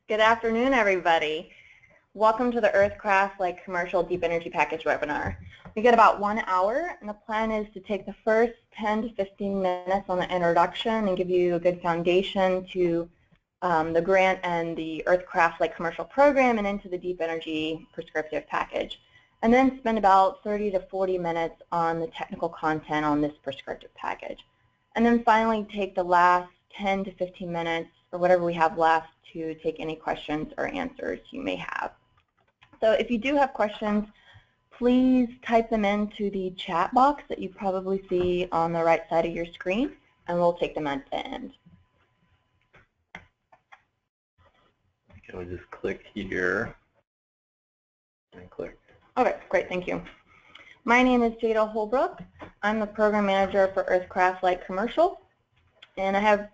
Good afternoon, everybody. Welcome to the EarthCraft Light Commercial Deep Energy Package webinar. We get about 1 hour, and the plan is to take the first 10 to 15 minutes on the introduction and give you a good foundation to the grant and the EarthCraft Light Commercial program and into the Deep Energy Prescriptive Package. And then spend about 30 to 40 minutes on the technical content on this prescriptive package. And then finally take the last 10 to 15 minutes or whatever we have left to take any questions or answers you may have. So if you do have questions, please type them into the chat box that you probably see on the right side of your screen, and we'll take them at the end. Can we just click here and click? Okay, great, thank you. My name is Jada Holbrook. I'm the program manager for EarthCraft Light Commercial, and I have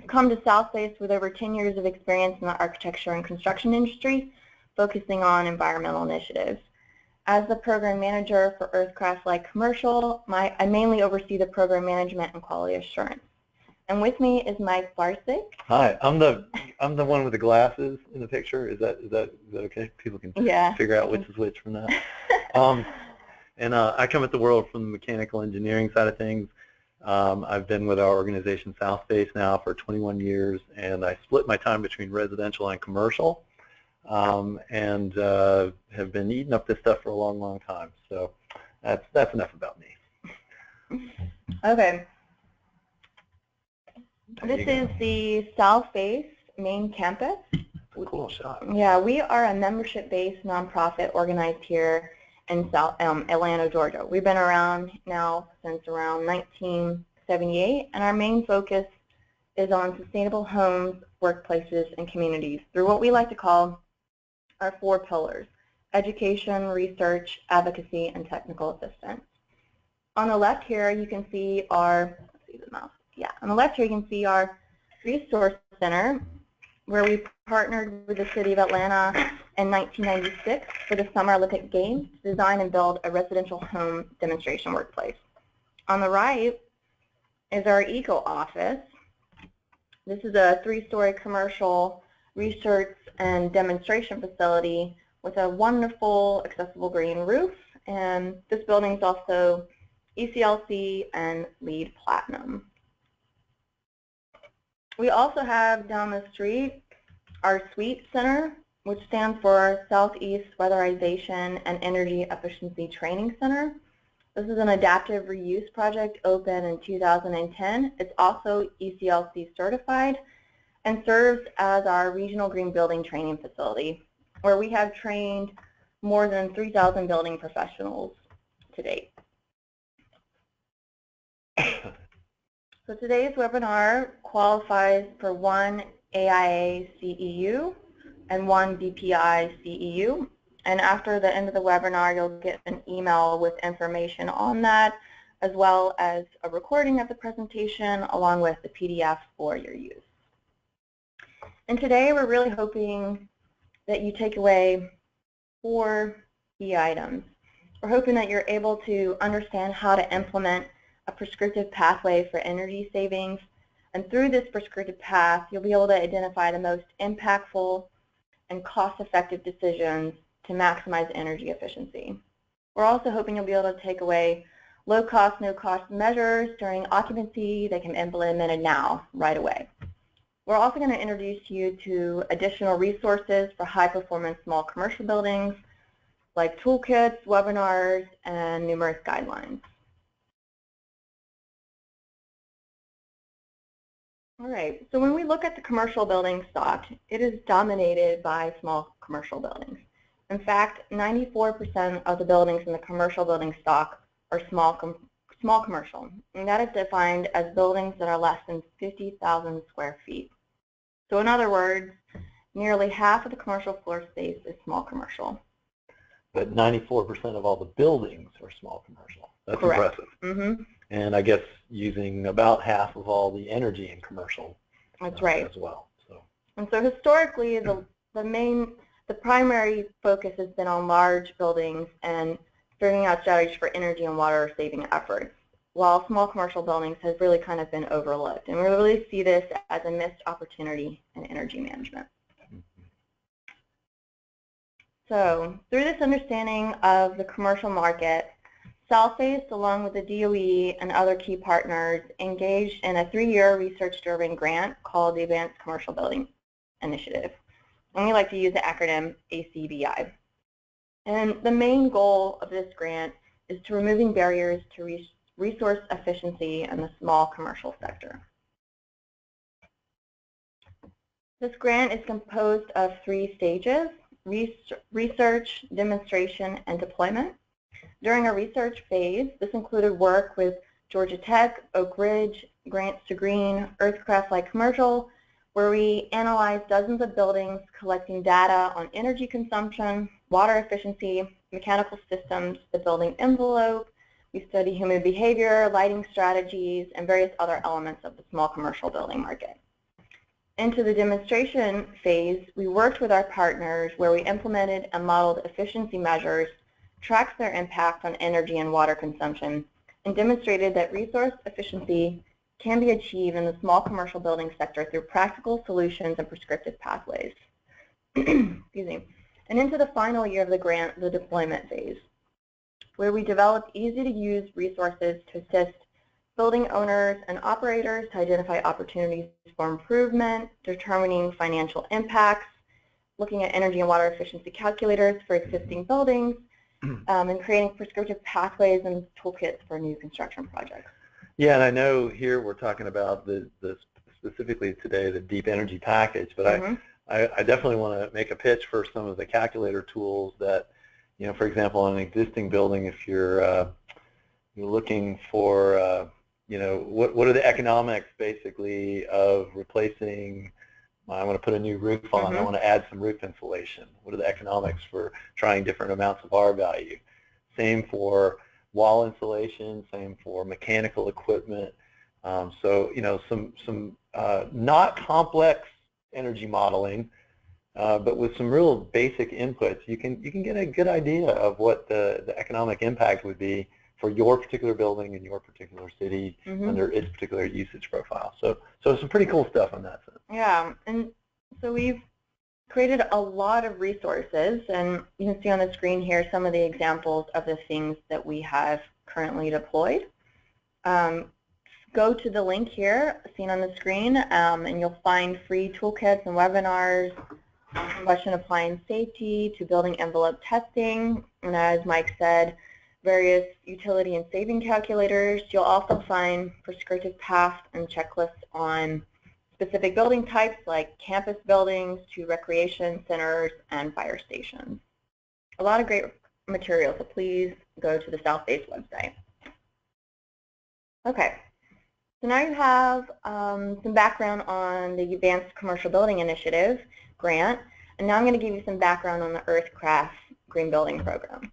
come to Southbase with over 10 years of experience in the architecture and construction industry, focusing on environmental initiatives. As the program manager for EarthCraft Light Commercial, I mainly oversee the program management and quality assurance. And with me is Mike Barsick. Hi, I'm the one with the glasses in the picture. Is that okay? People can figure out which is which from that. And I come at the world from the mechanical engineering side of things. I've been with our organization Southbase now for 21 years, and I split my time between residential and commercial, and have been eating up this stuff for a long, long time. So that's enough about me. Okay. This is the Southbase main campus. Cool shot. Yeah, we are a membership-based nonprofit organized here in Atlanta, Georgia. We've been around now since around 1978, and our main focus is on sustainable homes, workplaces, and communities through what we like to call our 4 pillars: education, research, advocacy, and technical assistance. On the left here, you can see our, let's see the mouse. Yeah, on the left here, you can see our resource center, where we partnered with the city of Atlanta in 1996 for the Summer Olympic Games to design and build a residential home demonstration workplace. On the right is our eco office. This is a 3-story commercial research and demonstration facility with a wonderful accessible green roof, and this building is also ECLC and LEED Platinum. We also have down the street our SWEET Center, which stands for Southeast Weatherization and Energy Efficiency Training Center. This is an adaptive reuse project opened in 2010. It's also ECLC certified and serves as our regional green building training facility, where we have trained more than 3,000 building professionals to date. So today's webinar qualifies for 1 AIA CEU and 1 BPI CEU. And after the end of the webinar, you'll get an email with information on that, as well as a recording of the presentation along with the PDF for your use. And today we're really hoping that you take away 4 key items. We're hoping that you're able to understand how to implement a prescriptive pathway for energy savings, and through this prescriptive path you'll be able to identify the most impactful and cost-effective decisions to maximize energy efficiency. We're also hoping you'll be able to take away low-cost, no-cost measures during occupancy that can be implemented now, right away. We're also going to introduce you to additional resources for high-performance small commercial buildings, like toolkits, webinars, and numerous guidelines. All right, so when we look at the commercial building stock, it is dominated by small commercial buildings. In fact, 94% of the buildings in the commercial building stock are small commercial, and that is defined as buildings that are less than 50,000 square feet. So in other words, nearly half of the commercial floor space is small commercial. But 94% of all the buildings are small commercial. That's correct. Impressive. And I guess using about half of all the energy in commercial. That's right. As well. And so historically, the primary focus has been on large buildings and figuring out strategies for energy and water saving efforts, while small commercial buildings has really kind of been overlooked. And we really see this as a missed opportunity in energy management. So through this understanding of the commercial market, Southface, along with the DOE and other key partners, engaged in a 3-year research-driven grant called the Advanced Commercial Building Initiative. And we like to use the acronym ACBI. And the main goal of this grant is to removing barriers to resource efficiency in the small commercial sector. This grant is composed of 3 stages: research, demonstration, and deployment. During our research phase, this included work with Georgia Tech, Oak Ridge, Grants to Green, EarthCraft Light Commercial, where we analyzed dozens of buildings collecting data on energy consumption, water efficiency, mechanical systems, the building envelope. We studied human behavior, lighting strategies, and various other elements of the small commercial building market. Into the demonstration phase, we worked with our partners where we implemented and modeled efficiency measures, tracked their impact on energy and water consumption, and demonstrated that resource efficiency can be achieved in the small commercial building sector through practical solutions and prescriptive pathways. Excuse me. And into the final year of the grant, the deployment phase, where we developed easy-to-use resources to assist building owners and operators to identify opportunities for improvement, determining financial impacts, looking at energy and water efficiency calculators for existing buildings, and creating prescriptive pathways and toolkits for new construction projects. Yeah, and I know here we're talking about the specifically today the deep energy package, but I definitely want to make a pitch for some of the calculator tools that, you know, for example, on an existing building, if you're looking for, you know, what are the economics basically of replacing, I want to put a new roof on, I want to add some roof insulation. What are the economics for trying different amounts of R value? Same for wall insulation, same for mechanical equipment. So, you know, some not complex energy modeling, but with some real basic inputs, you can get a good idea of what the economic impact would be for your particular building in your particular city under its particular usage profile. So some pretty cool stuff on that sense. Yeah, and so we've created a lot of resources, and you can see on the screen here some of the examples of the things that we have currently deployed. Go to the link here seen on the screen, and you'll find free toolkits and webinars, combustion appliance safety to building envelope testing, and as Mike said, various utility and saving calculators. You'll also find prescriptive paths and checklists on specific building types like campus buildings to recreation centers and fire stations. A lot of great material, so please go to the Southface website. Okay, so now you have some background on the Advanced Commercial Building Initiative grant, and now I'm going to give you some background on the EarthCraft Green Building Program.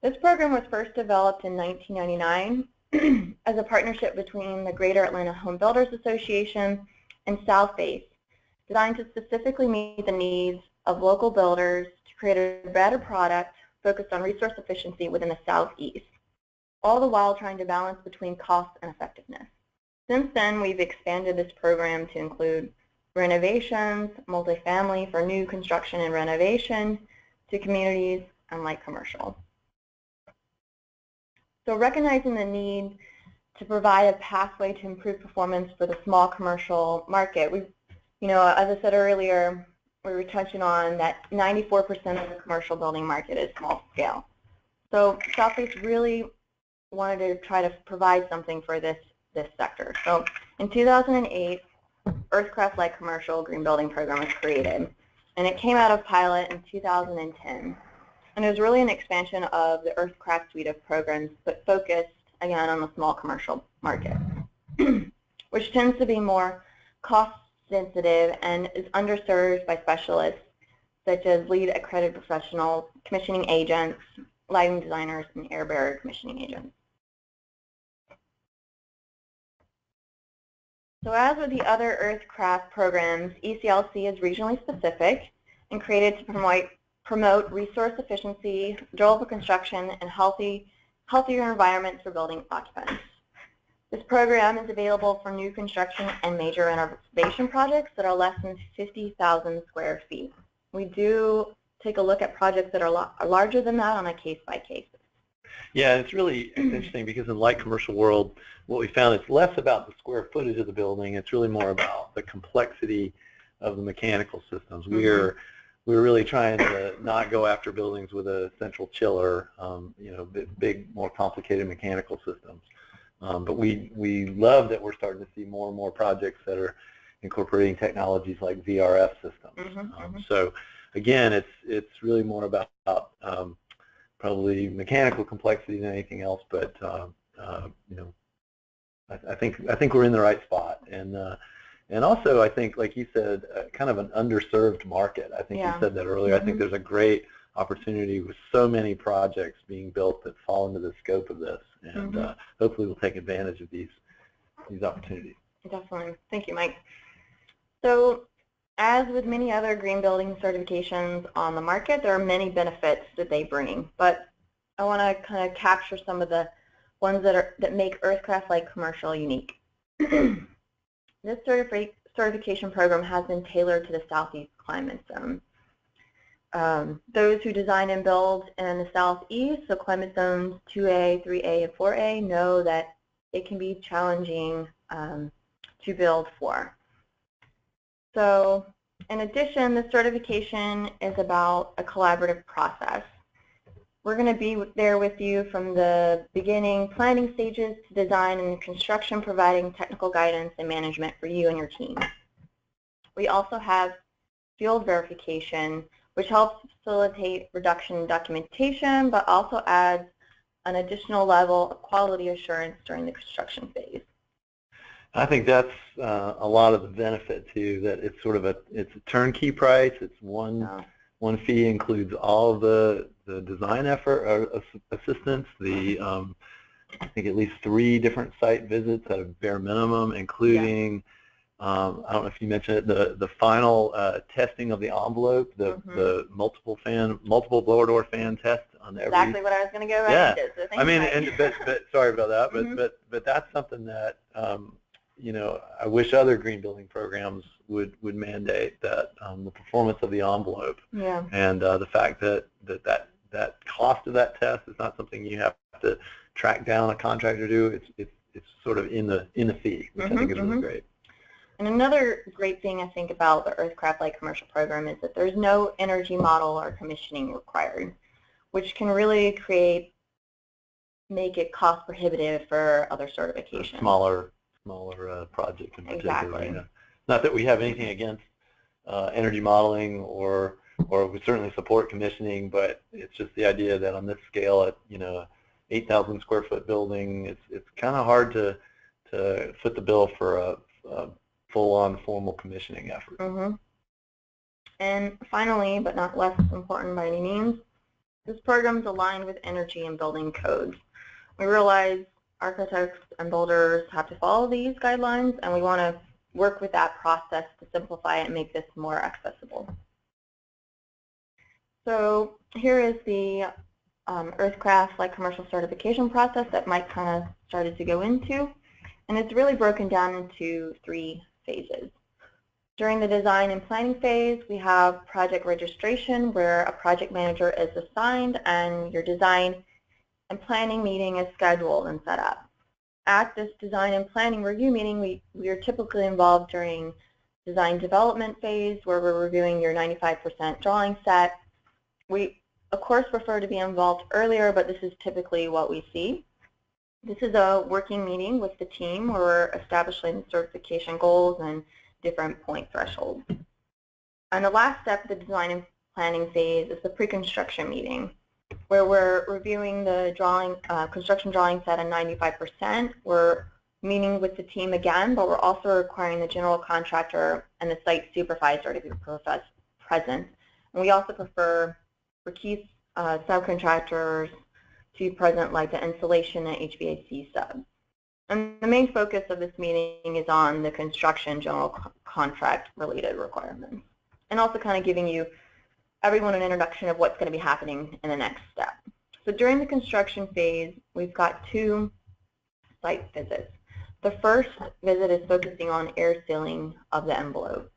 This program was first developed in 1999 as a partnership between the Greater Atlanta Home Builders Association and Southface, designed to specifically meet the needs of local builders to create a better product focused on resource efficiency within the Southeast, all the while trying to balance between cost and effectiveness. Since then, we've expanded this program to include renovations, multifamily for new construction and renovation, to communities and light commercial. So recognizing the need to provide a pathway to improve performance for the small commercial market, we, you know, as I said earlier, we were touching on that 94% of the commercial building market is small scale. So Southface really wanted to try to provide something for this sector. So in 2008, EarthCraft Light Commercial Green Building Program was created, and it came out of pilot in 2010. And it was really an expansion of the EarthCraft suite of programs, but focused, again, on the small commercial market, which tends to be more cost-sensitive and is underserved by specialists such as lead accredited professionals, commissioning agents, lighting designers, and air barrier commissioning agents. So as with the other EarthCraft programs, ECLC is regionally specific and created to promote resource efficiency, durable construction, and healthier environments for building occupants. This program is available for new construction and major renovation projects that are less than 50,000 square feet. We do take a look at projects that are larger than that on a case-by-case. Yeah, it's interesting because in light commercial world, what we found is less about the square footage of the building. It's really more about the complexity of the mechanical systems. We're really trying to not go after buildings with a central chiller, big, more complicated mechanical systems. But we love that we're starting to see more and more projects that are incorporating technologies like VRF systems. So again, it's really more about probably mechanical complexity than anything else. But I think we're in the right spot, and also I think, like you said, kind of an underserved market. I think you said that earlier. I think there's a great opportunity with so many projects being built that fall into the scope of this, and hopefully we'll take advantage of these opportunities. Definitely. Thank you, Mike. So, as with many other green building certifications on the market, there are many benefits that they bring, but I want to kind of capture some of the ones that make EarthCraft Light Commercial unique. This certification program has been tailored to the Southeast climate zone. Those who design and build in the Southeast, so climate zones 2A, 3A, and 4A, know that it can be challenging to build for. So, in addition, the certification is about a collaborative process. We're going to be there with you from the beginning planning stages to design and construction, providing technical guidance and management for you and your team. We also have field verification, which helps facilitate reduction in documentation, but also adds an additional level of quality assurance during the construction phase. I think that's a lot of the benefit too. That it's sort of it's a turnkey price. It's one fee includes all of the design effort or assistance. I think at least 3 different site visits at a bare minimum, including I don't know if you mentioned it, the final testing of the envelope, the multiple blower door fan test on every. Exactly what I was going to go right into. So I mean, but sorry about that, but that's something that I wish other green building programs would mandate, that the performance of the envelope, and the fact that cost of that test is not something you have to track down a contractor to do. It's sort of in the fee, which I think is really great. And another great thing I think about the EarthCraft Light Commercial program is that there's no energy model or commissioning required, which can really make it cost prohibitive for other certifications. Smaller projects in particular. Exactly. Not that we have anything against energy modeling or we certainly support commissioning, but it's just the idea that on this scale, at 8,000 square foot building, it's kind of hard to foot the bill for a full-on formal commissioning effort. And finally, but not less important by any means, this program is aligned with energy and building codes. We realize architects and builders have to follow these guidelines, and we want to work with that process to simplify it and make this more accessible. So here is the EarthCraft Light Commercial certification process that Mike kind of started to go into, and it's really broken down into 3 phases. During the design and planning phase, we have project registration, where a project manager is assigned and your design and planning meeting is scheduled and set up. At this design and planning review meeting, we are typically involved during design development phase, where we're reviewing your 95% drawing set. We, of course, prefer to be involved earlier, but this is typically what we see. This is a working meeting with the team where we're establishing certification goals and different point thresholds. And the last step of the design and planning phase is the pre-construction meeting, where we're reviewing the construction drawing set at 95%. We're meeting with the team again, but we're also requiring the general contractor and the site supervisor to be present. And we also prefer for key subcontractors to be present, like the installation and HVAC subs. And the main focus of this meeting is on the construction general contract related requirements, and also kind of giving everyone an introduction of what's going to be happening in the next step. So during the construction phase, we've got 2 site visits. The first visit is focusing on air sealing of the envelope.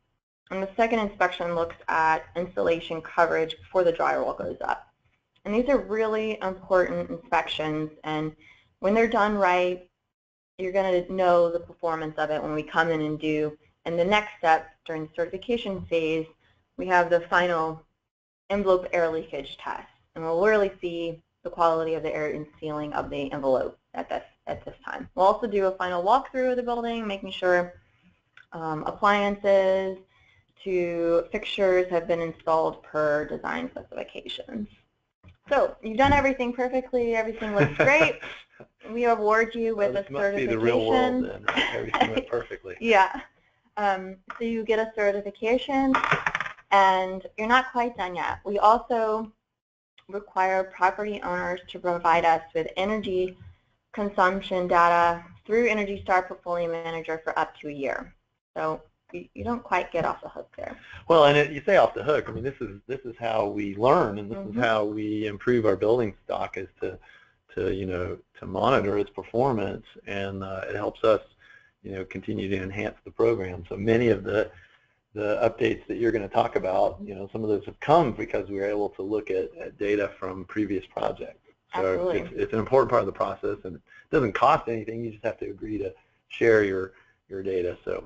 And the second inspection looks at insulation coverage before the drywall goes up. And these are really important inspections, and when they're done right, you're going to know the performance of it when we come in and do. And the next step during the certification phase, we have the final envelope air leakage test, and we'll really see the quality of the air and sealing of the envelope at this time. We'll also do a final walkthrough of the building, making sure appliances to fixtures have been installed per design specifications. So you've done everything perfectly. Everything looks great. We award you with a certification. Must be the real world then, right? Everything went perfectly. Yeah. So you get a certification, and you're not quite done yet. We also require property owners to provide us with energy consumption data through Energy Star Portfolio Manager for up to a year. So you don't quite get off the hook there. Well, and you say off the hook. I mean, this is how we learn, and this is how we improve our building stock, is to monitor its performance, and it helps us continue to enhance the program. So many of the updates that you're going to talk about, some of those have come because we were able to look at data from previous projects. So it's an important part of the process, and it doesn't cost anything. You just have to agree to share your data. So,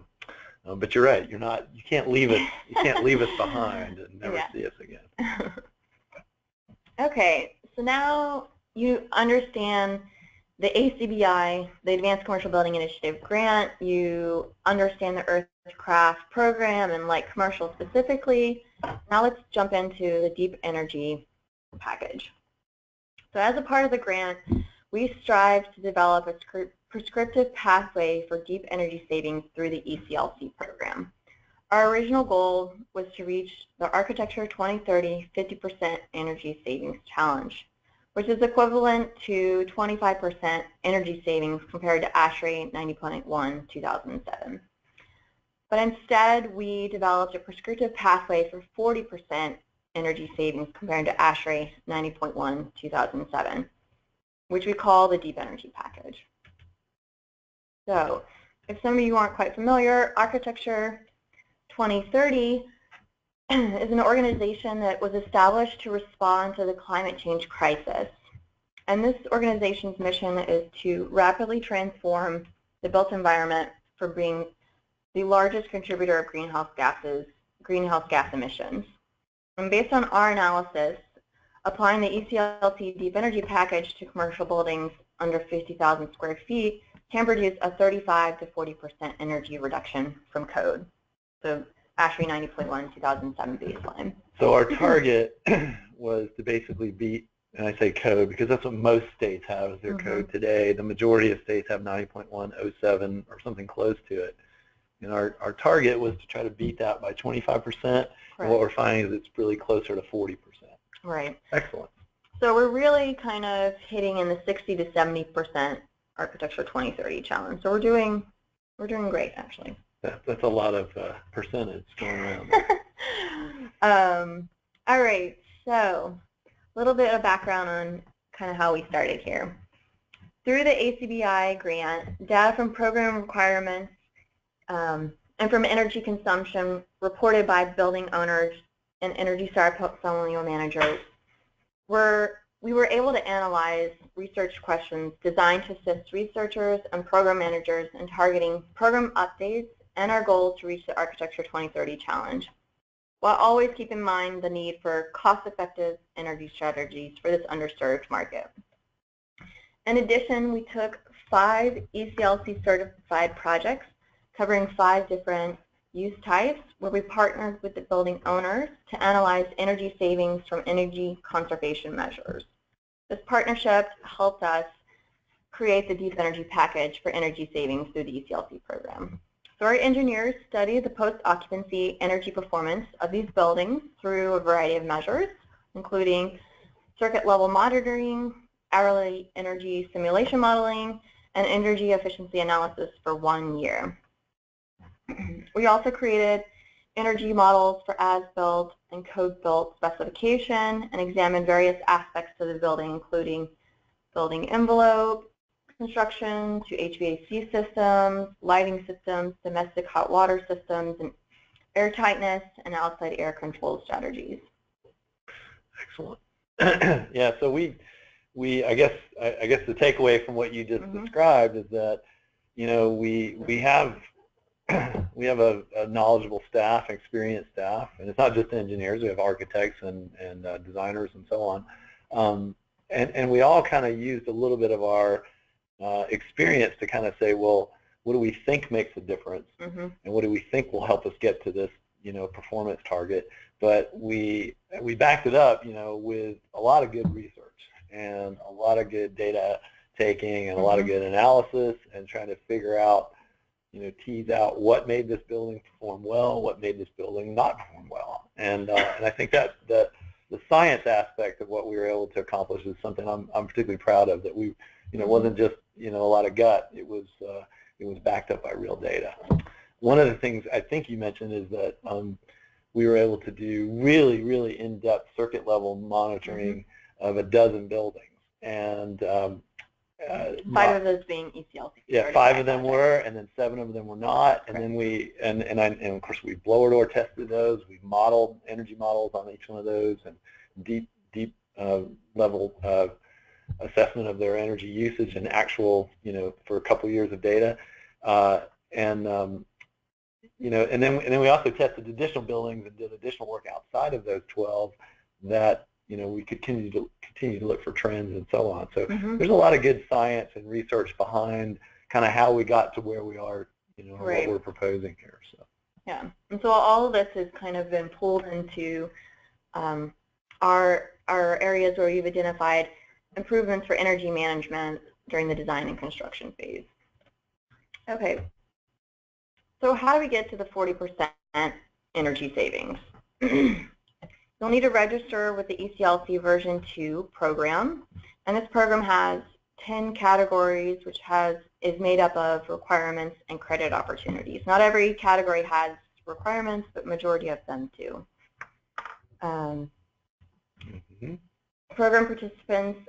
but you're right. You can't leave us. You can't leave us behind and never see us again. Okay. So now you understand the ACBI, the Advanced Commercial Building Initiative grant. You understand the EarthCraft program and Light Commercial specifically. Now let's jump into the deep energy package. So as a part of the grant, we strive to develop a prescriptive pathway for deep energy savings through the ECLC program. Our original goal was to reach the Architecture 2030 50% energy savings challenge, which is equivalent to 25% energy savings compared to ASHRAE 90.1 2007. But instead, we developed a prescriptive pathway for 40% energy savings compared to ASHRAE 90.1 2007, which we call the Deep Energy Package. So, if some of you aren't quite familiar, Architecture 2030 is an organization that was established to respond to the climate change crisis. And this organization's mission is to rapidly transform the built environment from being the largest contributor of greenhouse gas emissions. And based on our analysis, applying the ECLC Deep Energy Package to commercial buildings under 50,000 square feet can produce a 35 to 40% energy reduction from code. So ASHRAE 90.1 2007 baseline. So our target was to basically beat, and I say code because that's what most states have as their code today. The majority of states have 90.107 or something close to it. And our target was to try to beat that by 25%. And what we're finding is it's really closer to 40%. Right. Excellent. So we're really kind of hitting in the 60 to 70% Architecture 2030 challenge. So we're doing great, actually. That's a lot of percentage going around. All right. So a little bit of background on kind of how we started here. Through the ACBI grant, data from program requirements and from energy consumption reported by building owners and Energy Star Portfolio Managers, we were able to analyze research questions designed to assist researchers and program managers in targeting program updates and our goal to reach the Architecture 2030 challenge, while always keep in mind the need for cost-effective energy strategies for this underserved market. In addition, we took 5 ECLC certified projects covering 5 different use types where we partnered with the building owners to analyze energy savings from energy conservation measures. This partnership helped us create the Deep Energy Package for energy savings through the ECLC program. So our engineers studied the post-occupancy energy performance of these buildings through a variety of measures, including circuit level monitoring, hourly energy simulation modeling, and energy efficiency analysis for 1 year. We also created energy models for as-built and code-built specification and examined various aspects of the building, including building envelope, construction to HVAC systems, lighting systems, domestic hot water systems, and air tightness, and outside air control strategies. Excellent. Yeah, so I guess the takeaway from what you just described is that, you know, we have a knowledgeable staff, experienced staff, and it's not just engineers. We have architects and designers and so on, and we all kind of used a little bit of our experience to kind of say, well, what do we think makes a difference, and what do we think will help us get to this, you know, performance target? But we backed it up, you know, with a lot of good research and a lot of good data taking and a lot of good analysis and trying to figure out, you know, tease out what made this building perform well, what made this building not perform well. And I think that the science aspect of what we were able to accomplish is something I'm particularly proud of, that we, you know, wasn't just, you know, a lot of gut. It was backed up by real data. One of the things I think you mentioned is that we were able to do really, really in-depth circuit level monitoring of a dozen buildings, and 5 of those being ECLC. Yeah, 5 of them were, and then 7 of them were not. And then we, and of course we blower door tested those. We modeled energy models on each one of those, and deep level assessment of their energy usage and actual, you know, for a couple years of data, you know, and then we also tested additional buildings and did additional work outside of those 12 that, you know, we could continue to look for trends and so on. So there's a lot of good science and research behind kind of how we got to where we are, you know, what we're proposing here. So yeah, and so all of this has kind of been pulled into our areas where we've identified improvements for energy management during the design and construction phase. Okay, so how do we get to the 40% energy savings? You'll need to register with the ECLC version 2 program, and this program has 10 categories, which is made up of requirements and credit opportunities. Not every category has requirements, but majority of them do. Program participants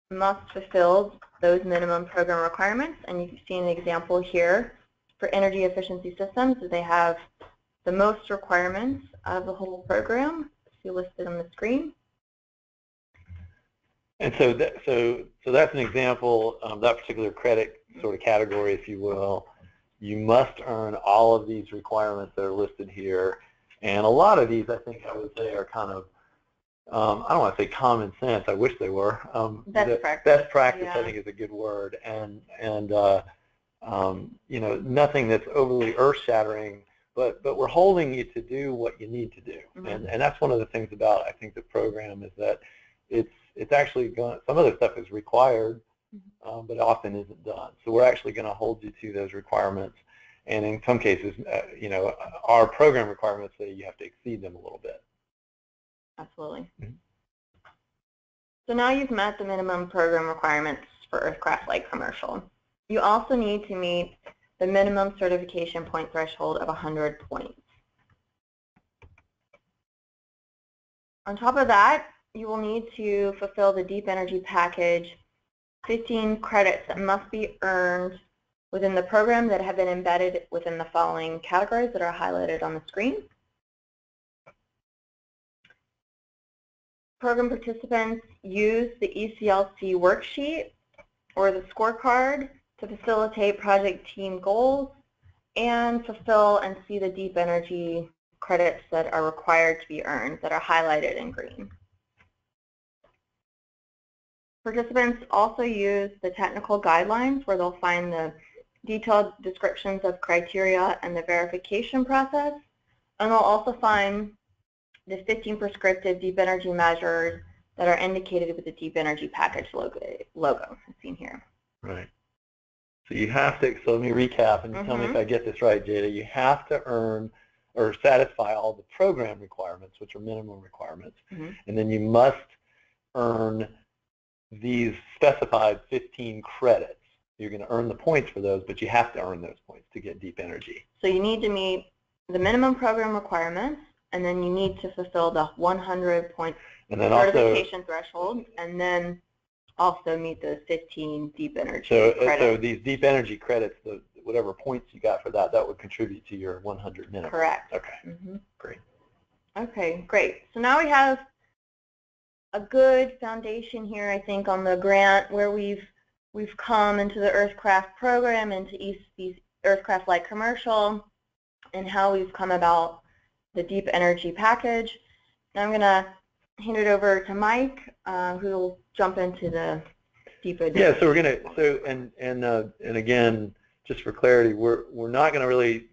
must fulfill those minimum program requirements, and you can see an example here for energy efficiency systems. They have the most requirements of the whole program, listed on the screen. And so that's an example of that particular credit sort of category, if you will. You must earn all of these requirements that are listed here, and a lot of these, I think I would say, are kind of I don't want to say common sense. I wish they were. Best practice. Best practice, yeah. I think, is a good word, and you know, nothing that's overly earth-shattering. But we're holding you to do what you need to do, and that's one of the things about, I think, the program is that it's actually going. Some of the stuff is required, but often isn't done. So we're actually going to hold you to those requirements, and in some cases, you know, our program requirements say you have to exceed them a little bit. Absolutely. So now you've met the minimum program requirements for EarthCraft Light Commercial. You also need to meet the minimum certification point threshold of 100 points. On top of that, you will need to fulfill the Deep Energy Package 15 credits that must be earned within the program that have been embedded within the following categories that are highlighted on the screen. Program participants use the ECLC worksheet or the scorecard to facilitate project team goals and fulfill and see the deep energy credits that are required to be earned that are highlighted in green. Participants also use the technical guidelines where they'll find the detailed descriptions of criteria and the verification process, and they'll also find the 15 prescriptive deep energy measures that are indicated with the Deep Energy Package logo seen here. Right. So you have to, so let me recap and tell me if I get this right, Jada. You have to earn or satisfy all the program requirements, which are minimum requirements, and then you must earn these specified 15 credits. You're going to earn the points for those, but you have to earn those points to get deep energy. So you need to meet the minimum program requirements, and then you need to fulfill the 100-point certification threshold, and then also meet the 15 deep energy credits. So these deep energy credits, whatever points you got for that, that would contribute to your 100 minutes. Correct. Okay. Great. Okay, great. So now we have a good foundation here, I think, on the grant where we've come into the EarthCraft program, into the EarthCraft Light Commercial, and how we've come about the deep energy package. Now I'm going to hand it over to Mike, who will jump into the deeper. Yeah, so we're going to, and again, just for clarity, we're not going to really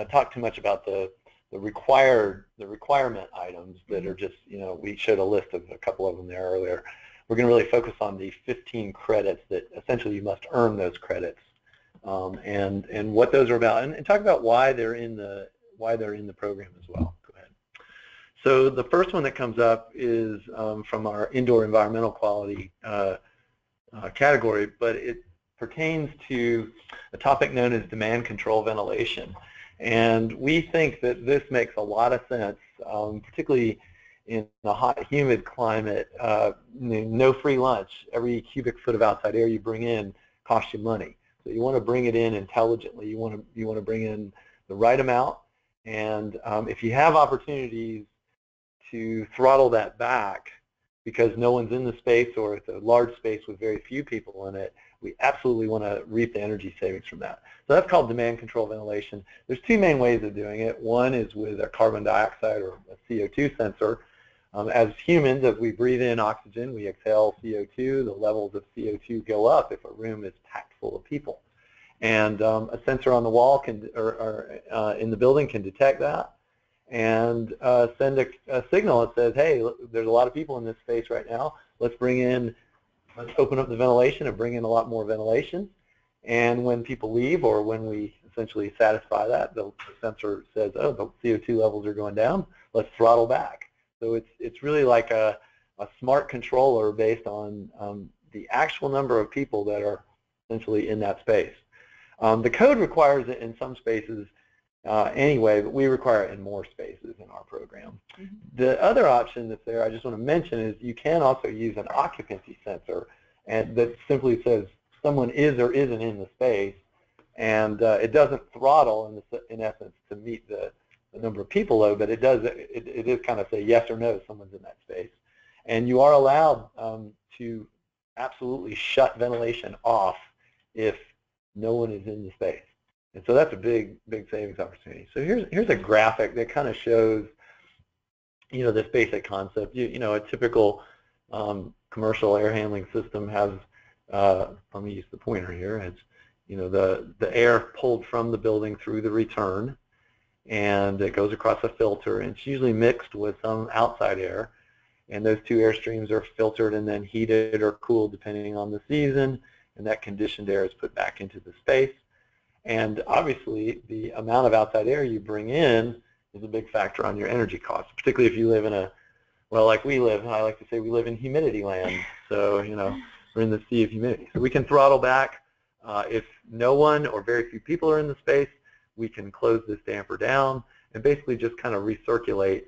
talk too much about the requirement items that are just, we showed a list of a couple of them there earlier. We're going to really focus on the 15 credits that essentially you must earn those credits, and what those are about, and talk about why they're in the program as well. Go ahead. So the first one that comes up is from our indoor environmental quality category, but it pertains to a topic known as demand control ventilation. And we think that this makes a lot of sense, particularly in a hot, humid climate. No free lunch. Every cubic foot of outside air you bring in costs you money. So you want to bring it in intelligently. You want to bring in the right amount. And if you have opportunities to throttle that back because no one's in the space or it's a large space with very few people in it, we absolutely want to reap the energy savings from that. So that's called demand control ventilation. There's two main ways of doing it. One is with a carbon dioxide or a CO2 sensor. As humans, as we breathe in oxygen, we exhale CO2. The levels of CO2 go up if a room is packed full of people. And a sensor on the wall can, or in the building can detect that and send a signal that says, hey, look, there's a lot of people in this space right now. Let's open up the ventilation and bring in a lot more ventilation. And when people leave, or when we essentially satisfy that, the sensor says, oh, the CO2 levels are going down. Let's throttle back. So it's really like a smart controller based on the actual number of people that are essentially in that space. The code requires it in some spaces anyway, but we require it in more spaces in our program. The other option that's there, I just want to mention, is you can also use an occupancy sensor, and that simply says someone is or isn't in the space, and it doesn't throttle in essence to meet the number of people load, but it is kind of say yes or no, someone's in that space. And you are allowed to absolutely shut ventilation off if no one is in the space. And so that's a big savings opportunity. So here's a graphic that kind of shows, this basic concept. A typical commercial air handling system has, let me use the pointer here. It's, the air pulled from the building through the return, and it goes across a filter, and it's usually mixed with some outside air, and those two air streams are filtered and then heated or cooled depending on the season, and that conditioned air is put back into the space. And obviously the amount of outside air you bring in is a big factor on your energy costs, particularly if you live in like we live, I like to say we live in humidity land, so we're in the sea of humidity. So we can throttle back if no one or very few people are in the space. We can close this damper down and basically just kind of recirculate,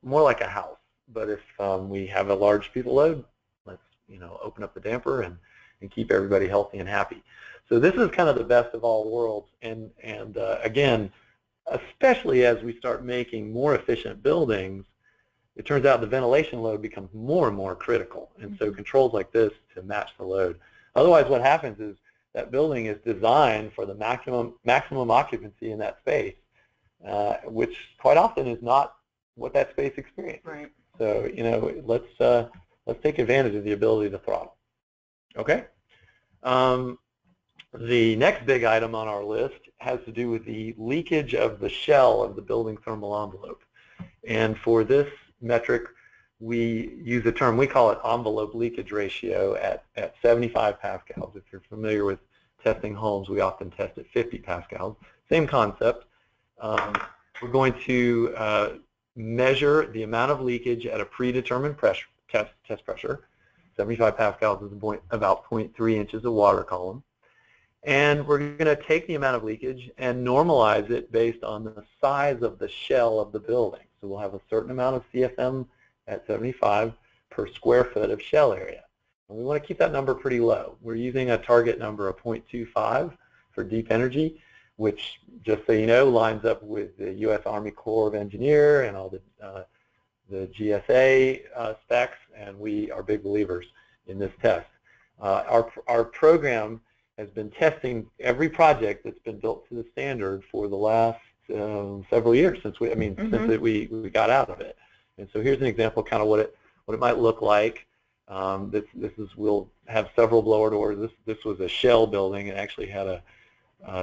more like a house. But if we have a large people load, let's open up the damper and keep everybody healthy and happy. So this is kind of the best of all worlds, and again, especially as we start making more efficient buildings, it turns out the ventilation load becomes more and more critical, and so controls like this to match the load. Otherwise, what happens is that building is designed for the maximum occupancy in that space, which quite often is not what that space experiences. Right. So let's take advantage of the ability to throttle. Okay. The next big item on our list has to do with the leakage of the shell of the building thermal envelope. And for this metric, we use a term, we call it envelope leakage ratio at 75 pascals. If you're familiar with testing homes, we often test at 50 pascals. Same concept. We're going to measure the amount of leakage at a predetermined pressure, test pressure. 75 pascals is about 0.3 inches of water column. And we're going to take the amount of leakage and normalize it based on the size of the shell of the building. So we'll have a certain amount of CFM at 75 per square foot of shell area. And we want to keep that number pretty low. We're using a target number of 0.25 for deep energy, which, just so you know, lines up with the U.S. Army Corps of Engineers and all the GSA specs, and we are big believers in this test. Our program has been testing every project that's been built to the standard for the last several years since we got out of it. And so here's an example, kind of what it might look like. We'll have several blower doors. This was a shell building. It actually had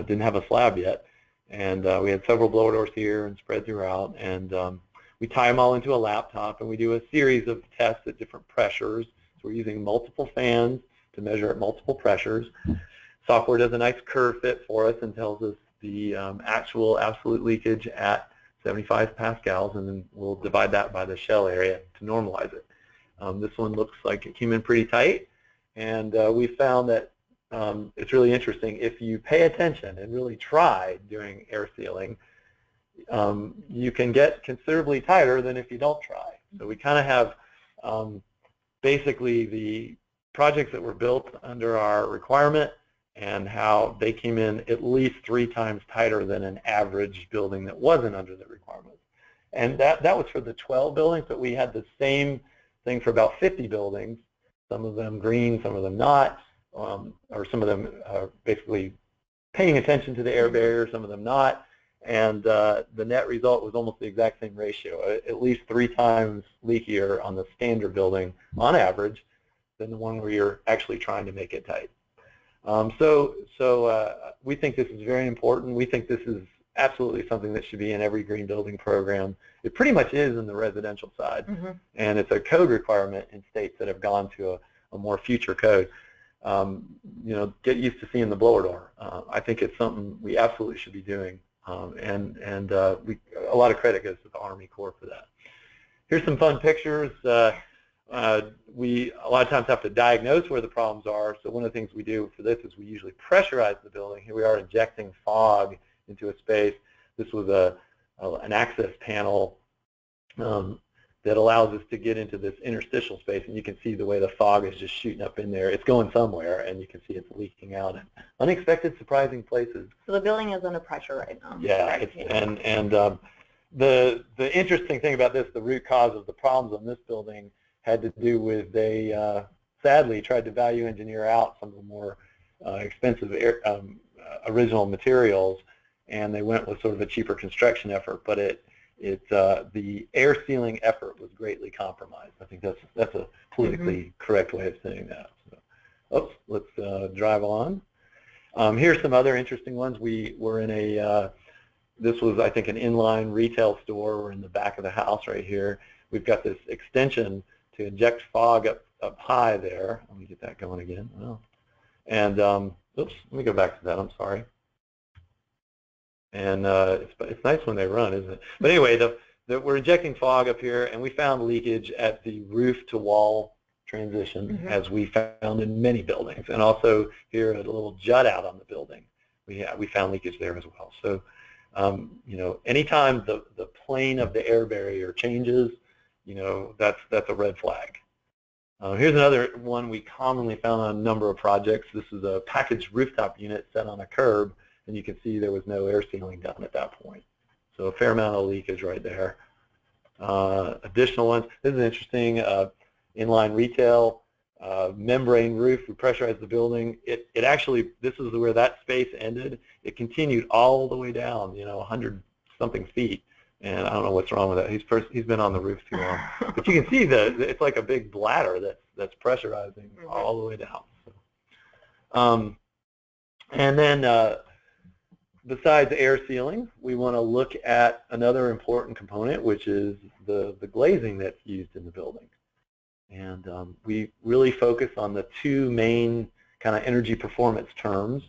didn't have a slab yet, and we had several blower doors here and spread throughout. And we tie them all into a laptop, and we do a series of tests at different pressures. So we're using multiple fans to measure at multiple pressures. Software does a nice curve fit for us and tells us the actual absolute leakage at 75 pascals, and then we'll divide that by the shell area to normalize it. This one looks like it came in pretty tight, and we found that it's really interesting. If you pay attention and really try doing air sealing, you can get considerably tighter than if you don't try. So we kind of have basically the projects that were built under our requirement and how they came in at least 3 times tighter than an average building that wasn't under the requirements. And that was for the 12 buildings, but we had the same thing for about 50 buildings, some of them green, some of them not, or some of them basically paying attention to the air barrier, some of them not. And the net result was almost the exact same ratio, at least 3 times leakier on the standard building on average than the one where you're actually trying to make it tight. So we think this is very important. We think this is absolutely something that should be in every green building program. It pretty much is in the residential side, and it's a code requirement in states that have gone to a more future code. Get used to seeing the blower door. I think it's something we absolutely should be doing, and a lot of credit goes to the Army Corps for that. Here's some fun pictures. We a lot of times have to diagnose where the problems are, so one of the things we do for this is we usually pressurize the building. Here we are injecting fog into a space. This was an access panel that allows us to get into this interstitial space, and you can see the way the fog is just shooting up in there. It's going somewhere, and you can see it's leaking out in unexpected, surprising places. So the building is under pressure right now. Yeah, the interesting thing about this, the root cause of the problems on this building had to do with they sadly tried to value engineer out some of the more expensive original materials, and they went with sort of a cheaper construction effort, but the air sealing effort was greatly compromised. I think that's a politically correct way of saying that. So, oops, let's drive on. Here's some other interesting ones. We were in this was, I think, an inline retail store. We're in the back of the house right here. We've got this extension to inject fog up high there. Let me get that going again. Oh. And oops, let me go back to that. I'm sorry. And it's nice when they run, isn't it? But anyway, we're injecting fog up here, and we found leakage at the roof-to-wall transition, as we found in many buildings, and also here at a little jut out on the building. We found leakage there as well. So, anytime the plane of the air barrier changes, that's a red flag. Here's another one we commonly found on a number of projects. This is a packaged rooftop unit set on a curb, and you can see there was no air sealing done at that point. So a fair amount of leakage right there. Additional ones, this is interesting, inline retail, membrane roof, we pressurized the building. It actually, this is where that space ended. It continued all the way down, 100-something feet. And I don't know what's wrong with that. He's been on the roof too long. But you can see it's like a big bladder that's pressurizing all the way down. So, and then besides air sealing, we want to look at another important component, which is the glazing that's used in the building. And we really focus on the 2 main kind of energy performance terms.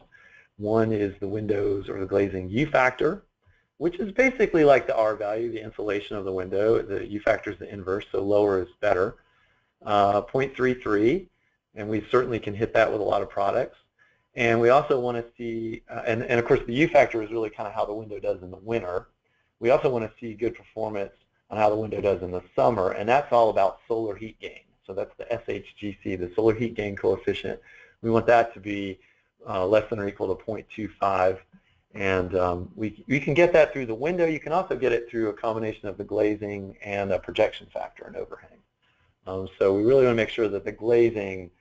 One is the windows or the glazing U factor, which is basically like the R value, the insulation of the window. The U factor is the inverse, so lower is better. 0.33, and we certainly can hit that with a lot of products. And we also want to see, and of course the U factor is really kind of how the window does in the winter. We also want to see good performance on how the window does in the summer, and that's all about solar heat gain. So that's the SHGC, the solar heat gain coefficient. We want that to be less than or equal to 0.25. And we can get that through the window. You can also get it through a combination of the glazing and a projection factor and overhang. So we really want to make sure that the glazing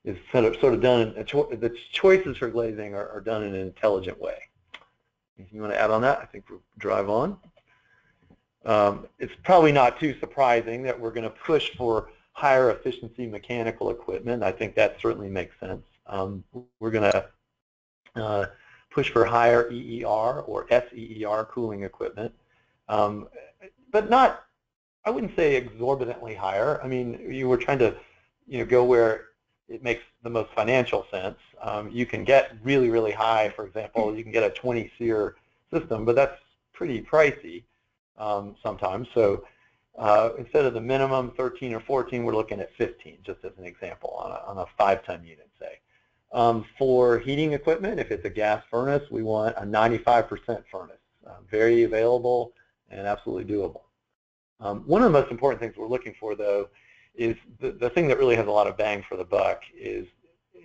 is sort of done, the choices for glazing are done in an intelligent way. If you want to add on that, I think we'll drive on. It's probably not too surprising that we're going to push for higher efficiency mechanical equipment. I think that certainly makes sense. We're going to push for higher EER or SEER cooling equipment, but not, I wouldn't say exorbitantly higher. I mean, you were trying to go where it makes the most financial sense. You can get really, really high. For example, you can get a 20 SEER system, but that's pretty pricey sometimes. So instead of the minimum 13 or 14, we're looking at 15, just as an example, on a 5-ton unit, say. For heating equipment, if it's a gas furnace, we want a 95% furnace. Very available and absolutely doable. One of the most important things we're looking for, though, is the thing that really has a lot of bang for the buck is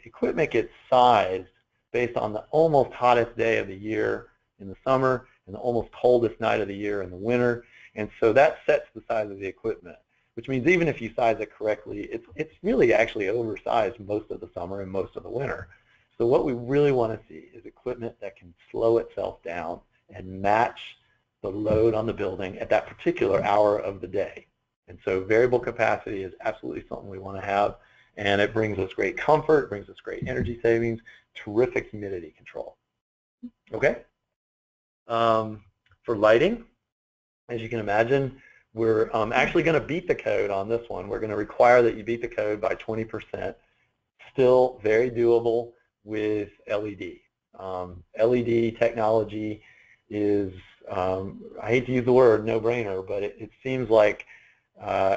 equipment gets sized based on the almost hottest day of the year in the summer and the almost coldest night of the year in the winter. And so that sets the size of the equipment, which means even if you size it correctly, it's really actually oversized most of the summer and most of the winter. So what we really want to see is equipment that can slow itself down and match the load on the building at that particular hour of the day. And so variable capacity is absolutely something we want to have, and it brings us great comfort, brings us great energy savings, terrific humidity control. Okay? For lighting, as you can imagine, we're actually going to beat the code on this one. We're going to require that you beat the code by 20%. Still very doable with LED. LED technology is, I hate to use the word no-brainer, but it seems like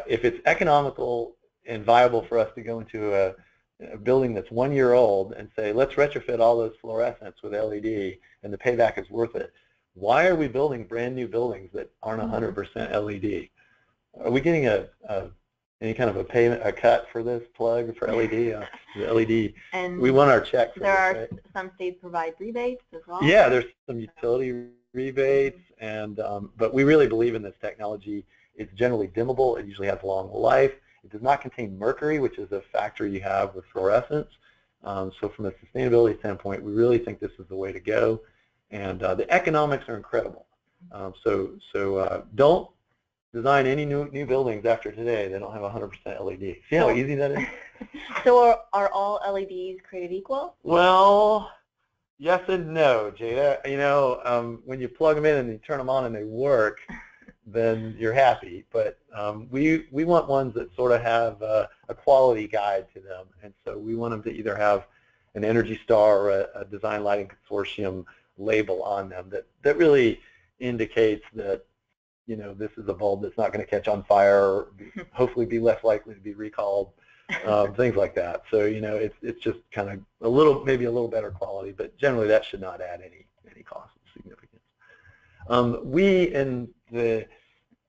if it's economical and viable for us to go into a building that's 1 year old and say, let's retrofit all those fluorescents with LED and the payback is worth it, why are we building brand new buildings that aren't 100% LED? Are we getting any kind of a cut for this plug for LED? The LED, and we want our check for there this, are right? Some states provide rebates as well. Yeah, there's some utility rebates, and but we really believe in this technology. It's generally dimmable. It usually has a long life. It does not contain mercury, which is a factor you have with fluorescents. So from a sustainability standpoint, we really think this is the way to go. And the economics are incredible. So don't design any new buildings after today that don't have 100% LED. See how easy that is? So are all LEDs created equal? Well, yes and no, Jada. You know, when you plug them in and you turn them on and they work, then you're happy. But we want ones that sort of have a quality guide to them. And so we want them to either have an Energy Star or a Design Lighting Consortium label on them that really indicates that, you know, this is a bulb that's not going to catch on fire, or hopefully be less likely to be recalled, things like that. So, you know, it's just kind of maybe a little better quality, but generally that should not add any cost of significance. We in the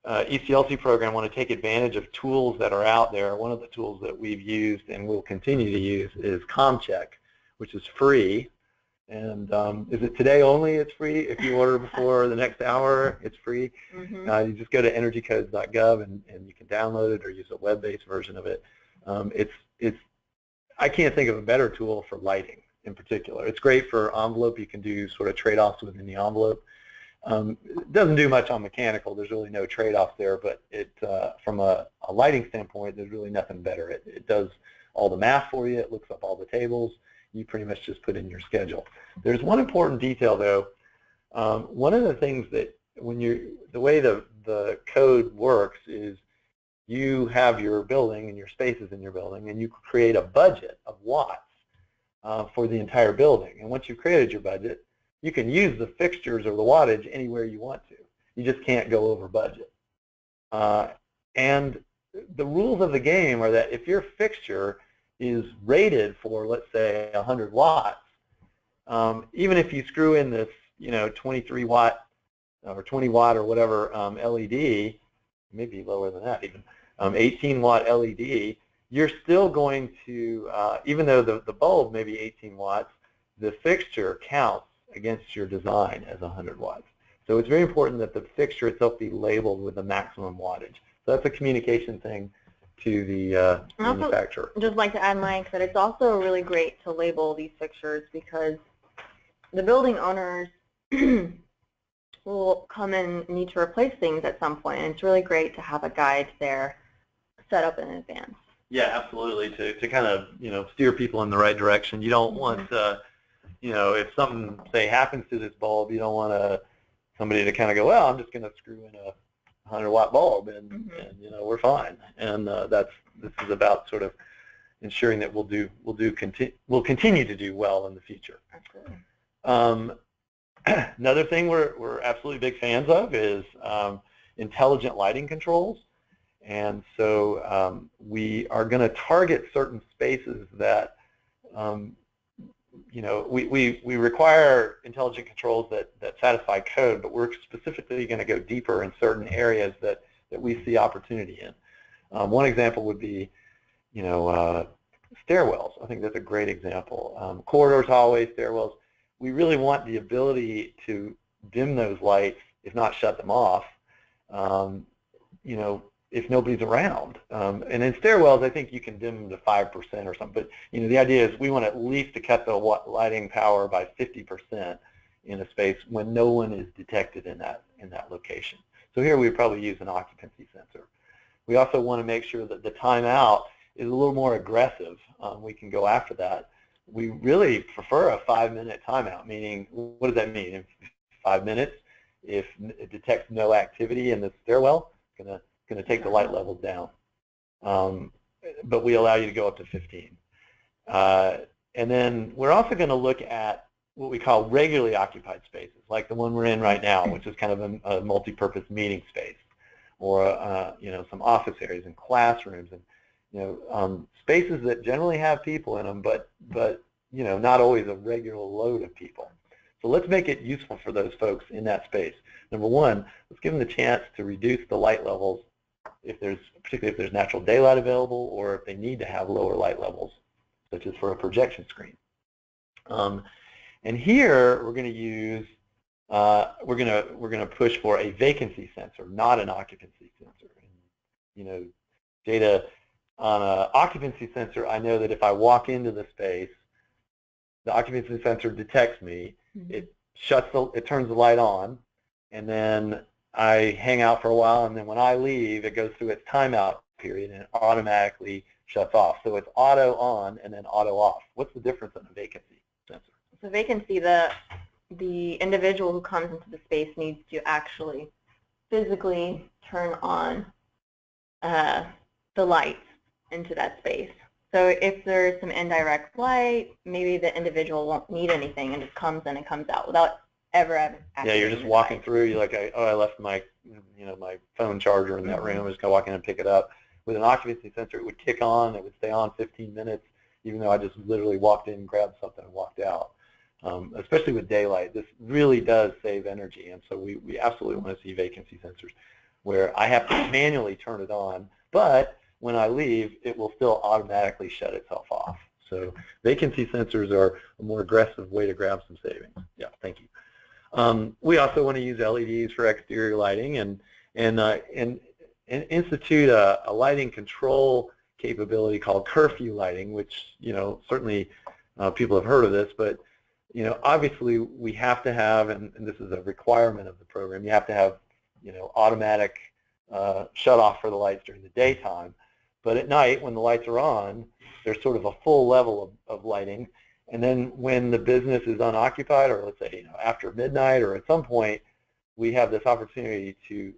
ECLC program want to take advantage of tools that are out there. One of the tools that we've used and will continue to use is ComCheck, which is free. And is it today only? It's free. If you order before the next hour, it's free. Mm-hmm. You just go to energycodes.gov and you can download it or use a web-based version of it. I can't think of a better tool for lighting in particular. It's great for envelope. You can do sort of trade-offs within the envelope. It doesn't do much on mechanical. There's really no trade-offs there, but from a lighting standpoint, there's really nothing better. It does all the math for you. It looks up all the tables. You pretty much just put in your schedule. There's one important detail, though. One of the things that the way the code works is you have your building and your spaces in your building, and you create a budget of watts for the entire building. And once you've created your budget, you can use the fixtures or the wattage anywhere you want to. You just can't go over budget. And the rules of the game are that if your fixture is rated for, let's say, 100 watts, even if you screw in this, 23 watt or 20 watt or whatever LED, maybe lower than that even, 18 watt LED, you're still going to, even though the bulb may be 18 watts, the fixture counts against your design as 100 watts. So it's very important that the fixture itself be labeled with the maximum wattage. So that's a communication thing to the manufacturer. I'd just like to add, Mike, that it's also really great to label these fixtures because the building owners will come and need to replace things at some point, and it's really great to have a guide there set up in advance. Yeah, absolutely, to kind of, steer people in the right direction. You don't want, if something, say, happens to this bulb, you don't want somebody to kind of go, well, I'm just going to screw in a 100-watt bulb, and we're fine. And this is about sort of ensuring that we'll continue to do well in the future. Absolutely. Another thing we're absolutely big fans of is intelligent lighting controls. And so we are going to target certain spaces that, we require intelligent controls that satisfy code, but we're specifically going to go deeper in certain areas that we see opportunity in. One example would be, stairwells. I think that's a great example. Corridors, hallways, stairwells. We really want the ability to dim those lights, if not shut them off, if nobody's around. And in stairwells, I think you can dim them to 5% or something. But the idea is we want at least to cut the lighting power by 50% in a space when no one is detected in that location. So here we probably use an occupancy sensor. We also want to make sure that the timeout is a little more aggressive. We can go after that. We really prefer a 5-minute timeout, meaning, what does that mean? In 5 minutes, if it detects no activity in the stairwell, it's going to take the light levels down. But we allow you to go up to 15. And then we're also going to look at what we call regularly occupied spaces, like the one we're in right now, which is kind of a multi-purpose meeting space, or some office areas and classrooms, and spaces that generally have people in them, but not always a regular load of people. So let's make it useful for those folks in that space. Number one, let's give them the chance to reduce the light levels, particularly if there's natural daylight available, or if they need to have lower light levels, such as for a projection screen. And here we're going to use we're going to push for a vacancy sensor, not an occupancy sensor. And, data on an occupancy sensor, I know that if I walk into the space, the occupancy sensor detects me. It turns the light on, and then I hang out for a while, and then when I leave, it goes through its timeout period and it automatically shuts off. So it's auto on and then auto off. What's the difference in a vacancy sensor? So vacancy, the individual who comes into the space needs to actually physically turn on the lights into that space. So if there's some indirect light, maybe the individual won't need anything and just comes in and comes out without ever having access. Yeah, you're just walking through. You're like, I left my my phone charger in that room. I'm just gonna walk in and pick it up. With an occupancy sensor, it would kick on. It would stay on 15 minutes, even though I just literally walked in, grabbed something, and walked out. Especially with daylight, this really does save energy, and so we absolutely want to see vacancy sensors where I have to manually turn it on, but when I leave, it will still automatically shut itself off. So vacancy sensors are a more aggressive way to grab some savings. Yeah, thank you. We also want to use LEDs for exterior lighting and institute a lighting control capability called curfew lighting, which certainly people have heard of this, but obviously we have to have, and this is a requirement of the program, you have to have automatic shut off for the lights during the daytime. But at night, when the lights are on, there's sort of a full level of lighting. And then when the business is unoccupied, or let's say after midnight or at some point, we have this opportunity to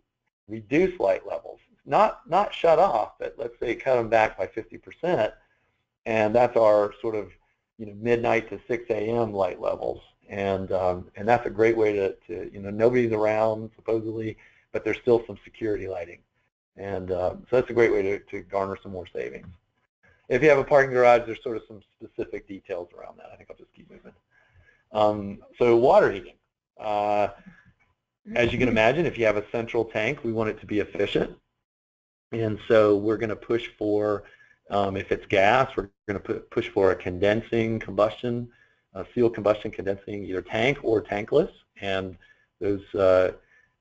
reduce light levels. Not shut off, but let's say cut them back by 50%. And that's our sort of midnight to 6 a.m. light levels. And that's a great way to nobody's around supposedly, but there's still some security lighting. And so that's a great way to garner some more savings. If you have a parking garage, there's sort of some specific details around that. I think I'll just keep moving. So water heating. As you can imagine, if you have a central tank, we want it to be efficient. And so we're going to push for If it's gas, we're going to push for a condensing combustion, sealed combustion condensing, either tank or tankless. And those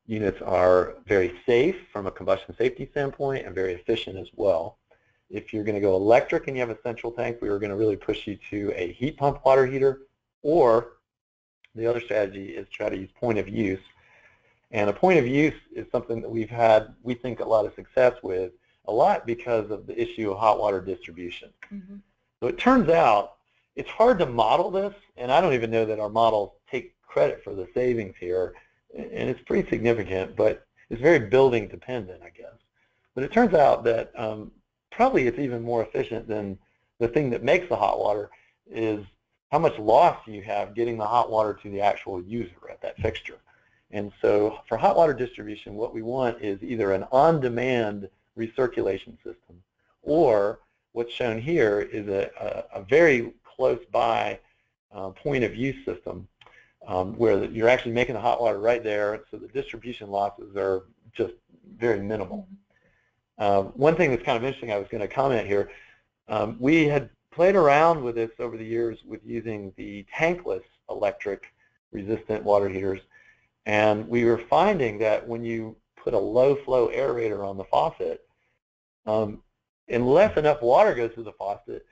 units are very safe from a combustion safety standpoint and very efficient as well. If you're going to go electric and you have a central tank, we are going to really push you to a heat pump water heater, or the other strategy is try to use point of use. And a point of use is something that we've had, we think, a lot of success with, a lot because of the issue of hot water distribution. Mm-hmm. So it turns out it's hard to model this, and I don't even know that our models take credit for the savings here, and it's pretty significant, but it's very building dependent, I guess. But it turns out that probably it's even more efficient than the thing that makes the hot water is how much loss you have getting the hot water to the actual user at that fixture. And so for hot water distribution, what we want is either an on-demand recirculation system, or what's shown here is a very close by point of use system where you're actually making the hot water right there, so the distribution losses are just very minimal. One thing that's kind of interesting, I was going to comment here, we had played around with this over the years with using the tankless electric resistant water heaters, and we were finding that when you put a low flow aerator on the faucet, unless enough water goes through the faucet,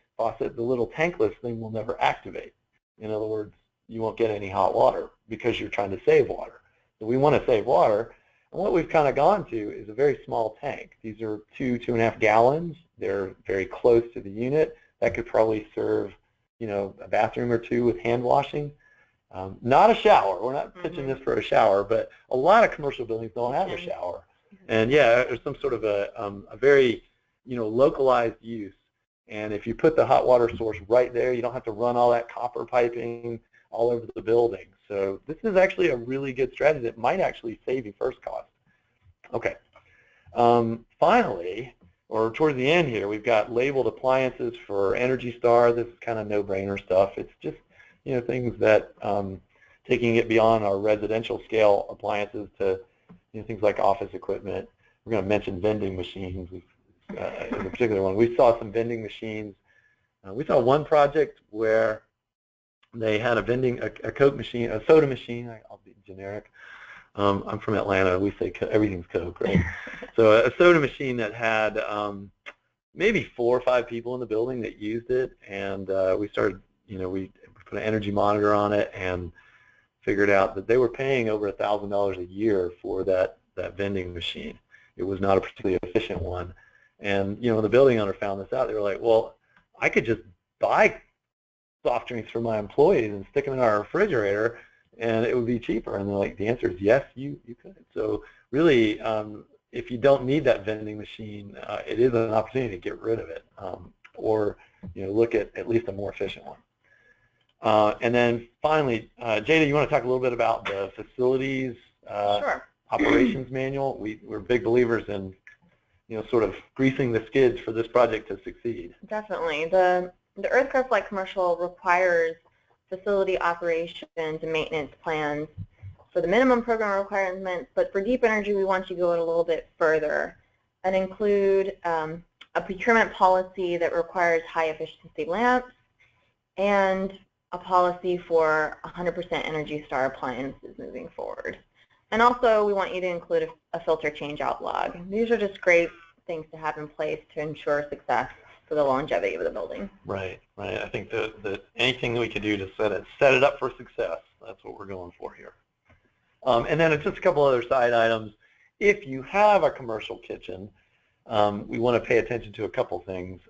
the little tankless thing will never activate. In other words, you won't get any hot water because you're trying to save water. So we want to save water, and what we've kind of gone to is a very small tank. These are 2.5 gallons. They're very close to the unit. That could probably serve, a bathroom or two with hand washing. Not a shower. We're not pitching this for a shower, but a lot of commercial buildings don't have a shower. And yeah, there's some sort of a very, localized use. And if you put the hot water source right there, you don't have to run all that copper piping all over the building. So this is actually a really good strategy that might actually save you first cost. Okay. Finally, or towards the end here, we've got labeled appliances for Energy Star. This is kind of no-brainer stuff. It's just, things that taking it beyond our residential scale appliances to things like office equipment. We're going to mention vending machines as a particular one. We saw some vending machines. We saw one project where they had a Coke machine, a soda machine. I'll be generic. I'm from Atlanta. We say everything's Coke, right? So a soda machine that had maybe 4 or 5 people in the building that used it, and we started, we put an energy monitor on it and figured out that they were paying over $1,000 a year for that vending machine. It was not a particularly efficient one. And, when the building owner found this out, they were like, well, I could just buy soft drinks for my employees and stick them in our refrigerator, and it would be cheaper. And they're like, the answer is yes, you could. So really, if you don't need that vending machine, it is an opportunity to get rid of it, or look at least a more efficient one. And then finally, Jada, you want to talk a little bit about the facilities Sure. operations manual? We're big believers in sort of greasing the skids for this project to succeed. Definitely. The EarthCraft Light Commercial requires facility operations and maintenance plans for the minimum program requirements, but for deep energy, we want you to go a little bit further and include a procurement policy that requires high efficiency lamps and a policy for 100% Energy Star appliances moving forward. And also, we want you to include a filter change-out log. These are just great things to have in place to ensure success for the longevity of the building. Right. I think that anything that we can do to set it up for success, that's what we're going for here. And then just a couple other side items. If you have a commercial kitchen, we want to pay attention to a couple things.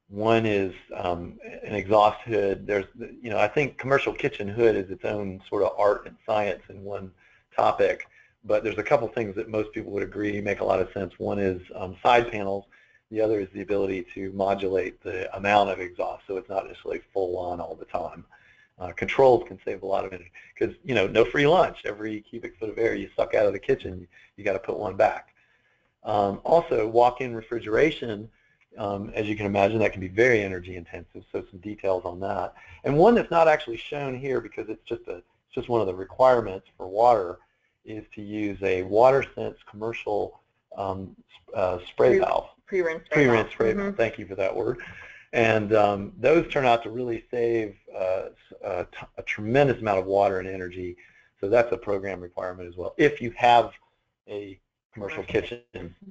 One is an exhaust hood. There's, I think commercial kitchen hood is its own sort of art and science in one topic, but there's a couple things that most people would agree make a lot of sense. One is side panels. The other is the ability to modulate the amount of exhaust, so it's not just like full on all the time. Controls can save a lot of energy because, no free lunch. Every cubic foot of air you suck out of the kitchen, you got to put one back. Also, walk-in refrigeration, as you can imagine, that can be very energy intensive, so some details on that. And one that's not actually shown here because it's just one of the requirements for water is to use a WaterSense commercial spray valve. Pre-rinse spray Pre-rinse spray mount. Thank you for that word. And those turn out to really save a tremendous amount of water and energy. So that's a program requirement as well, if you have a commercial kitchen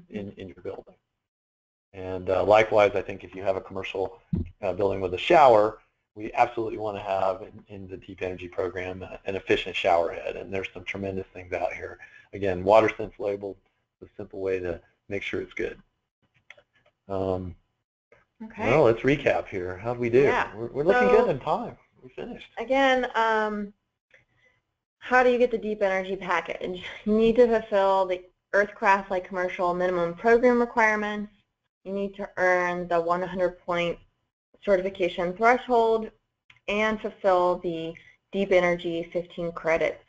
in your building. And likewise, I think if you have a commercial building with a shower, we absolutely want to have in the deep energy program an efficient shower head. And there's some tremendous things out here. Again, WaterSense labeled, a simple way to make sure it's good. Okay. Well, let's recap here. How'd we do? Yeah. We're looking good in time. We finished. Again, how do you get the deep energy package? You need to fulfill the EarthCraft Light Commercial minimum program requirements. You need to earn the 100-point certification threshold and fulfill the deep energy 15 credits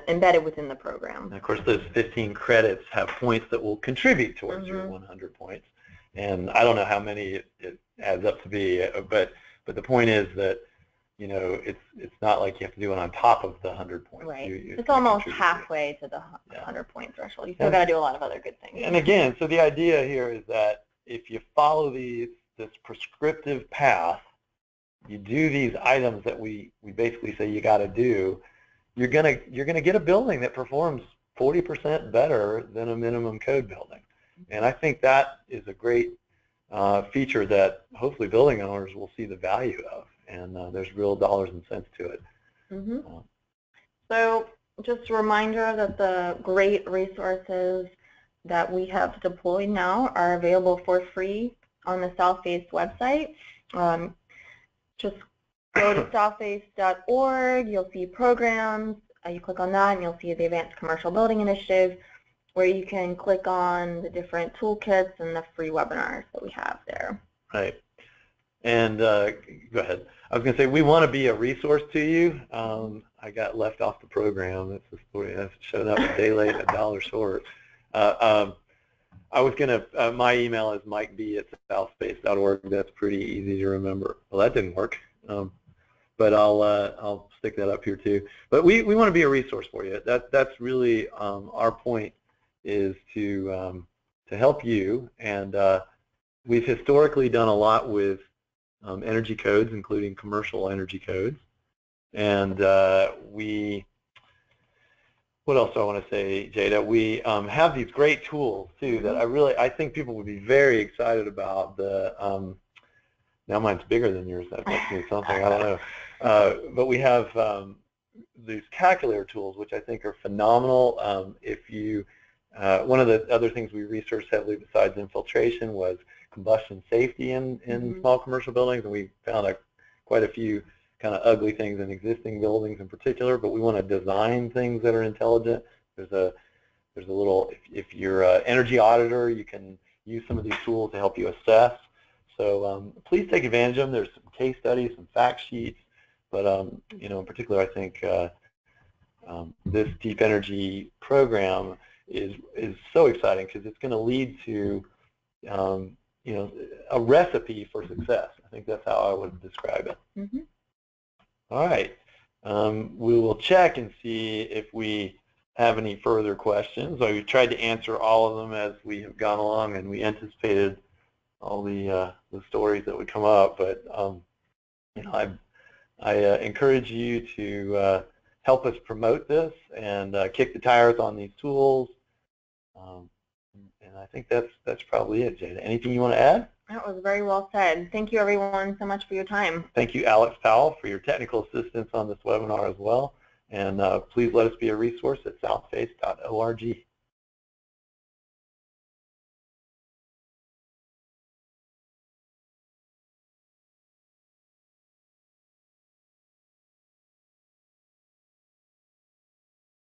embedded within the program. And of course, those 15 credits have points that will contribute towards your 100 points. And I don't know how many it adds up to be, but the point is that, you know, it's not like you have to do it on top of the 100 points. Right. It's almost halfway to the 100-point threshold. You still got to do a lot of other good things. And again, so the idea here is that if you follow this prescriptive path, you do these items that we basically say you got to do, you're gonna get a building that performs 40% better than a minimum code building. And I think that is a great feature that hopefully building owners will see the value of, and there's real dollars and cents to it. So just a reminder that the great resources that we have deployed now are available for free on the Southface website. Just go to southface.org, you'll see programs, you click on that and you'll see the Advanced Commercial Building Initiative, where you can click on the different toolkits and the free webinars that we have there. Right. And go ahead. I was going to say, we want to be a resource to you. I got left off the program. That's the story. I showed up a day late, $1 short. I was going to, my email is mikeb@southface.org. That's pretty easy to remember. Well, that didn't work. But I'll stick that up here too. But we want to be a resource for you. That's really our point, is to help you. And we've historically done a lot with energy codes, including commercial energy codes. And what else do I want to say, Jada? We have these great tools too that I think people would be very excited about. Now mine's bigger than yours. That must mean something. I don't know. But we have these calculator tools, which I think are phenomenal. If you, one of the other things we researched heavily besides infiltration was combustion safety in small commercial buildings, and we found quite a few kind of ugly things in existing buildings in particular. But we want to design things that are intelligent. There's a little, if you're an energy auditor, you can use some of these tools to help you assess. So please take advantage of them. There's some case studies, some fact sheets, but you know, in particular, I think this deep energy program is so exciting because it's going to lead to you know, a recipe for success. I think that's how I would describe it. All right, we will check and see if we have any further questions. We tried to answer all of them as we have gone along, and we anticipated all the stories that would come up, but you know, I encourage you to help us promote this and kick the tires on these tools. And I think that's probably it, Jada. Anything you want to add? That was very well said. Thank you, everyone, so much for your time. Thank you, Alex Powell, for your technical assistance on this webinar as well. And please let us be a resource at southface.org.